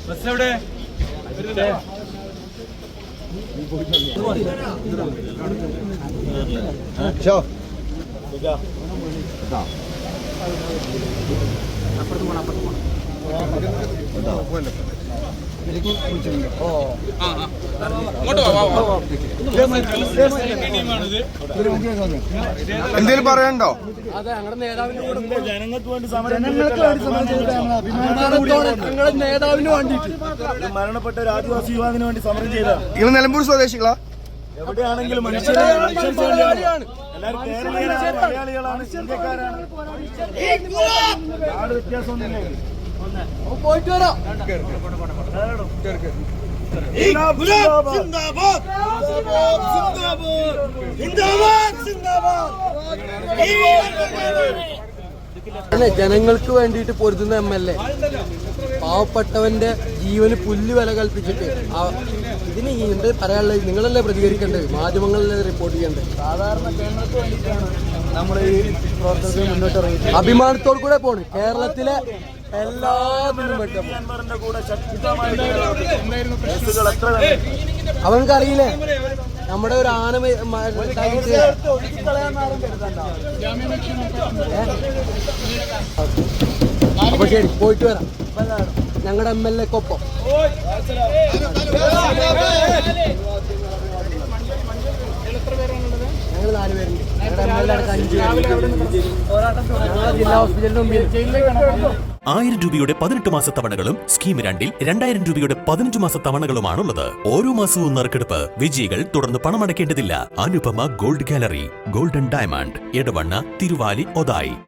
Bus എവിടെ? എന്തേലും പറയണ്ടോ? അതെ, ഞങ്ങളുടെ നേതാവിന് ജനങ്ങൾക്ക് വേണ്ടി സമരം നേതാവിന് വേണ്ടിയിട്ട് മരണപ്പെട്ട ഒരു ആദിവാസി യുവാവിന് വേണ്ടി സമരം ചെയ്ത നിങ്ങൾ നിലമ്പൂർ സ്വദേശികളാ? എവിടെയാണെങ്കിലും മനുഷ്യരാണ്. എല്ലാവരും കേരളീയരാണ്, മലയാളികളാണ്, ഇന്ത്യക്കാരാണ്. നാട് വ്യത്യാസമൊന്നുമില്ല. പോയിട്ട് വരാം. ജനങ്ങൾക്ക് വേണ്ടിയിട്ട് പൊരുതുന്ന MLA, പാവപ്പെട്ടവന്റെ ജീവന് പുല്ല് വില കൽപ്പിച്ചിട്ട് ഇതിന് എന്ത് പറയാനുള്ളത്? നിങ്ങളല്ലേ പ്രതികരിക്കേണ്ടത്, മാധ്യമങ്ങളിലെ റിപ്പോർട്ട് ചെയ്യേണ്ടത്. സാധാരണ ജനങ്ങൾക്ക് വേണ്ടിയിട്ടാണ് നമ്മൾ ഈ പ്രവർത്തനത്തിൽ മുന്നോട്ട് ഇറങ്ങി അഭിമാനത്തോടു കൂടെ പോണ്. കേരളത്തിലെ എല്ലാത്തിനും കൂടെ ശക്തമായിട്ട് എത്ര അവനക്കറിയില്ലേ നമ്മുടെ ഒരു ആന അപ്പൊ ശരി, പോയിട്ട് വരാം. ഞങ്ങളുടെ MLA-ക്കൊപ്പം ഞങ്ങൾ 4 പേരുണ്ട്. ഞങ്ങളുടെ MLA അടക്കം 5 ഞങ്ങളുടെ ജില്ലാ ഹോസ്പിറ്റലിന് മുമ്പിൽ 1000 രൂപയുടെ 18 മാസ തവണകളും സ്കീം 2-ൽ 2000 രൂപയുടെ 15 മാസ തവണകളുമാണുള്ളത്. ഓരോ മാസവും നറുക്കെടുപ്പ്. വിജയികൾ തുടർന്ന് പണമടയ്ക്കേണ്ടതില്ല. Anupama gold gallery, golden diamond, Edavanna, Thiruvali, Othayi.